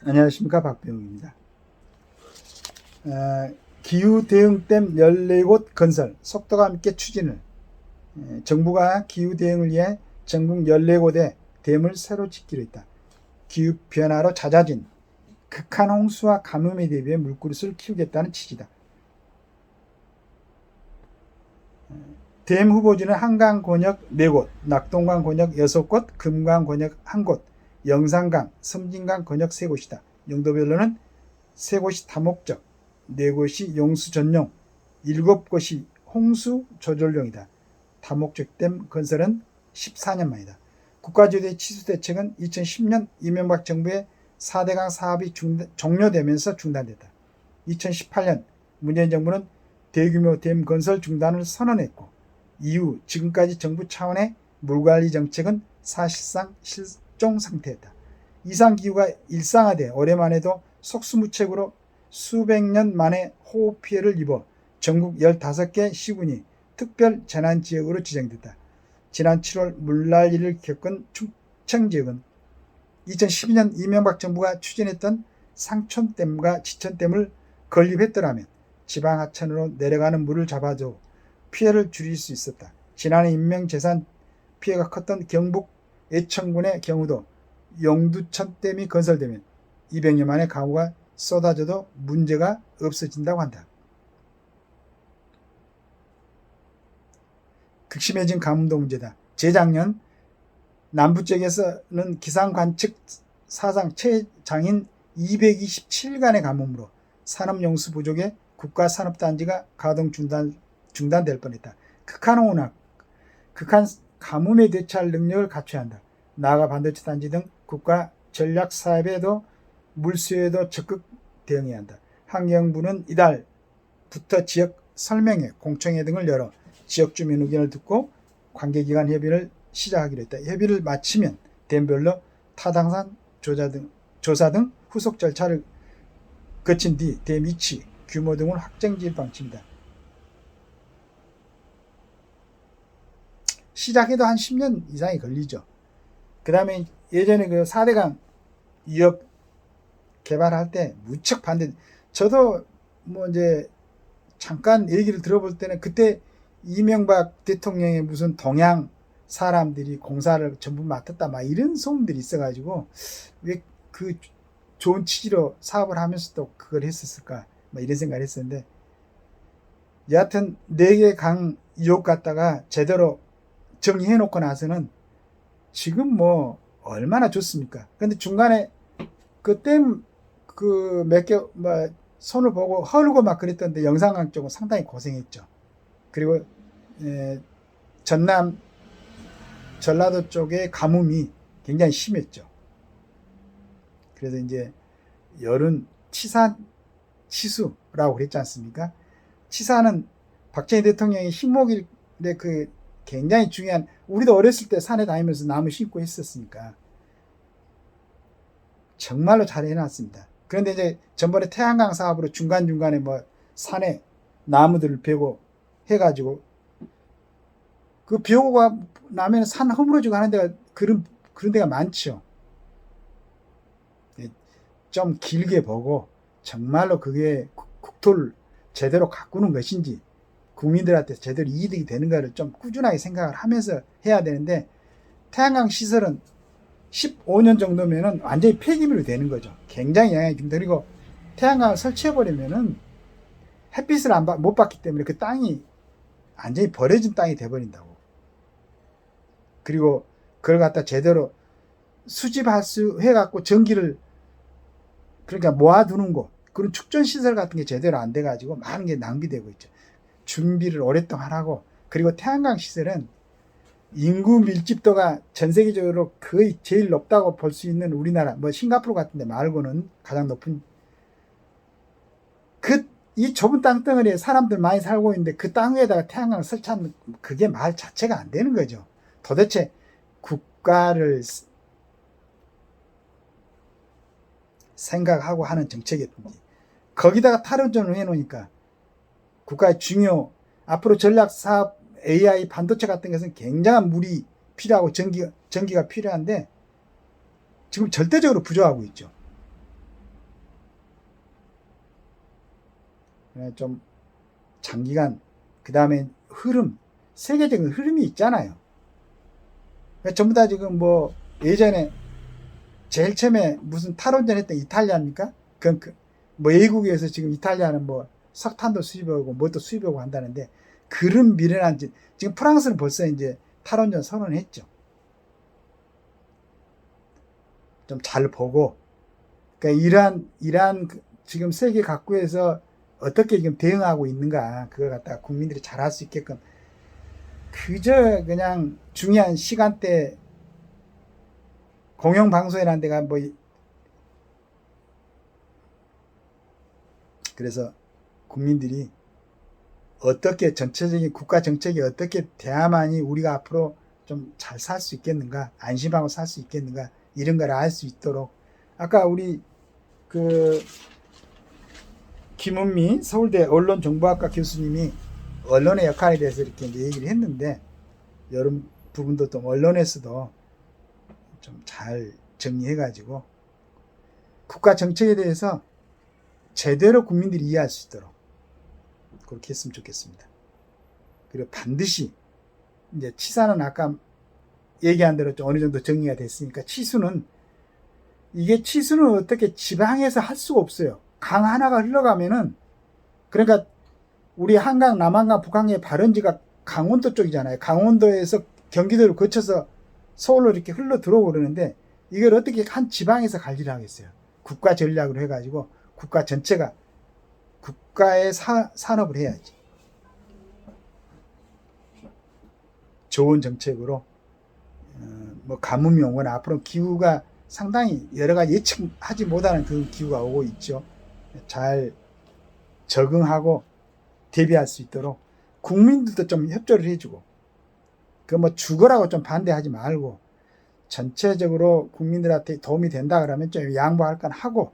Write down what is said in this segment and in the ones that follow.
안녕하십니까, 박병욱입니다. 기후대응댐 14곳 건설, 속도가 함께 추진을. 정부가 기후대응을 위해 전국 14곳의 댐을 새로 짓기로 했다. 기후변화로 잦아진 극한 홍수와 가뭄에 대비해 물그릇을 키우겠다는 취지다. 댐 후보지는 한강 권역 4곳, 낙동강 권역 6곳, 금강 권역 1곳, 영산강, 섬진강 권역 3곳이다. 용도별로는 3곳이 다목적, 4곳이 용수 전용, 7곳이 홍수 조절용이다. 다목적 댐 건설은 14년 만이다. 국가주도의 치수대책은 2010년 이명박 정부의 4대강 사업이 종료되면서 중단됐다. 2018년 문재인 정부는 대규모 댐 건설 중단을 선언했고, 이후 지금까지 정부 차원의 물관리 정책은 사실상 실종 상태였다. 이상기후가 일상화돼 올해만 해도 속수무책으로 수백 년 만에 호우 피해를 입어 전국 15개 시군이 특별 재난지역으로 지정됐다. 지난 7월 물난리를 겪은 충청지역은 2012년 이명박 정부가 추진했던 상촌댐과 지천댐을 건립했더라면 지방하천으로 내려가는 물을 잡아줘 피해를 줄일 수 있었다. 지난해 인명재산 피해가 컸던 경북 애천군의 경우도 용두천댐이 건설되면 200년 만에 강우가 쏟아져도 문제가 없어진다고 한다. 극심해진 가뭄도 문제다. 재작년 남부 지역에서는 기상 관측 사상 최장인 227일간의 가뭄으로 산업용수 부족에 국가산업단지가 가동 중단될 뻔했다. 극한 가뭄에 대처할 능력을 갖춰야 한다. 나아가 반도체 단지 등 국가 전략 사업에도 물수에도 적극 대응해야 한다. 환경부는 이달부터 지역 설명회, 공청회 등을 열어 지역 주민 의견을 듣고 관계기관 협의를 시작하기로 했다. 협의를 마치면 댐별로 타당성 조사 등 후속 절차를 거친 뒤 댐 위치, 규모 등을 확정지을 방침이다. 시작해도 한 10년 이상이 걸리죠. 그 다음에 예전에 그 4대강 2억 개발할 때 무척 반대. 저도 뭐 이제 잠깐 얘기를 들어볼 때는 그때 이명박 대통령의 무슨 동양 사람들이 공사를 전부 맡았다 막 이런 소문들이 있어가지고 왜 그 좋은 취지로 사업을 하면서도 그걸 했었을까 막 이런 생각을 했었는데, 여하튼 4개 강 2억 갖다가 제대로 정리해 놓고 나서는 지금 뭐 얼마나 좋습니까? 근데 중간에 그댐 그 몇 개 뭐 손을 보고 헐고 막 그랬던데 영산강 쪽은 상당히 고생했죠. 그리고 전남 전라도 쪽의 가뭄이 굉장히 심했죠. 그래서 이제 열은 치수라고 그랬지 않습니까? 치사는 박정희 대통령이 식목일에 그 굉장히 중요한, 우리도 어렸을 때 산에 다니면서 나무 심고 했었으니까 정말로 잘 해놨습니다. 그런데 이제 전번에 태양광 사업으로 중간중간에 뭐 산에 나무들을 베고 해가지고 그 비 오고 나면 산 허물어지고 하는 데가 그런 데가 많죠. 좀 길게 보고 정말로 그게 국토를 제대로 가꾸는 것인지 국민들한테 제대로 이득이 되는가를 좀 꾸준하게 생각을 하면서 해야 되는데, 태양광 시설은 15년 정도면은 완전히 폐기물이 되는 거죠. 굉장히 영향이 줍니다. 그리고 태양광을 설치해버리면은 햇빛을 못 받기 때문에 그 땅이 완전히 버려진 땅이 돼버린다고. 그리고 그걸 갖다 제대로 수집할 수 해갖고 전기를 그러니까 모아두는 곳, 그런 축전시설 같은 게 제대로 안 돼가지고 많은 게 낭비되고 있죠. 준비를 오랫동안 하고, 그리고 태양광 시설은 인구 밀집도가 전 세계적으로 거의 제일 높다고 볼 수 있는 우리나라, 뭐 싱가포르 같은 데 말고는 가장 높은, 이 좁은 땅덩어리에 사람들 많이 살고 있는데 그 땅 위에다가 태양광을 설치하면 그게 말 자체가 안 되는 거죠. 도대체 국가를 생각하고 하는 정책이든지 거기다가 탈원전을 해놓으니까 국가의 중요 앞으로 전략사업 AI 반도체 같은 것은 굉장한 물이 필요하고 전기가 필요한데 지금 절대적으로 부족하고 있죠. 좀 장기간, 그 다음에 흐름, 세계적인 흐름이 있잖아요. 전부 다 지금 뭐 예전에 제일 처음에 무슨 탈원전 했던 이탈리아입니까? 뭐 외국에서 지금 이탈리아는 뭐 석탄도 수입하고 뭣도 수입하고 한다는데, 그런 미련한 짓. 지금 프랑스는 벌써 이제 탈원전 선언했죠. 좀 잘 보고, 그러니까 이러한 지금 세계 각국에서 어떻게 지금 대응하고 있는가, 그걸 갖다가 국민들이 잘 할 수 있게끔, 그저 그냥 중요한 시간대 공영방송이라는 데가 뭐, 그래서 국민들이 어떻게 전체적인 국가 정책이 어떻게 돼야만이 우리가 앞으로 좀 잘 살 수 있겠는가, 안심하고 살 수 있겠는가, 이런 걸 알 수 있도록, 아까 우리 그 김은미 서울대 언론정보학과 교수님이 언론의 역할에 대해서 이렇게 이제 얘기를 했는데, 여러 부분도 또 언론에서도 좀 잘 정리해가지고 국가 정책에 대해서 제대로 국민들이 이해할 수 있도록 그렇게 했으면 좋겠습니다. 그리고 반드시 이제 치사는 아까 얘기한 대로 좀 어느 정도 정리가 됐으니까, 치수는 어떻게 지방에서 할 수가 없어요. 강 하나가 흘러가면은, 그러니까 우리 한강, 남한강, 북한의 발원지가 강원도 쪽이잖아요. 강원도에서 경기도를 거쳐서 서울로 이렇게 흘러 들어오고 그러는데, 이걸 어떻게 한 지방에서 관리를 하겠어요. 국가 전략으로 해가지고 국가 전체가 국가의 산업을 해야지. 좋은 정책으로, 뭐 가뭄이 오거나 앞으로 기후가 상당히 여러 가지 예측하지 못하는 그런 기후가 오고 있죠. 잘 적응하고 대비할 수 있도록 국민들도 좀 협조를 해주고, 그 뭐 죽으라고 좀 반대하지 말고, 전체적으로 국민들한테 도움이 된다 그러면 좀 양보할 건 하고,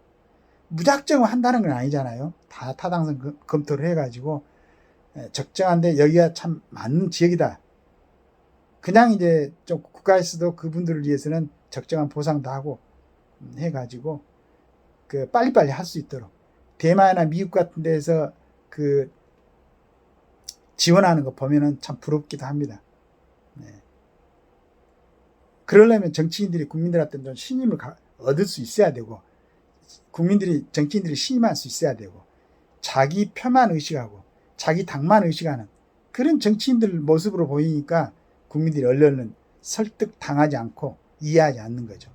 무작정 한다는 건 아니잖아요. 다 타당성 검토를 해가지고 적정한데 여기가 참 맞는 지역이다, 그냥 이제 좀 국가에서도 그분들을 위해서는 적정한 보상도 하고 해가지고 그 빨리빨리 할 수 있도록, 대만이나 미국 같은 데서 그 지원하는 거 보면은 참 부럽기도 합니다. 네. 그러려면 정치인들이 국민들한테 좀 신임을 얻을 수 있어야 되고, 정치인들이 신임할 수 있어야 되고, 자기 표만 의식하고 자기 당만 의식하는 그런 정치인들 모습으로 보이니까 국민들이 얼른 설득당하지 않고 이해하지 않는 거죠.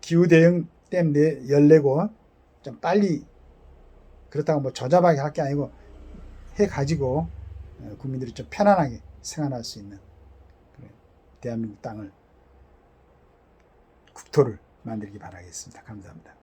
기후대응 때문에 열내고 좀 빨리, 그렇다고 뭐 조잡하게 할 게 아니고 해가지고 국민들이 좀 편안하게 생활할 수 있는 대한민국 땅을, 국토를 만들기 바라겠습니다. 감사합니다.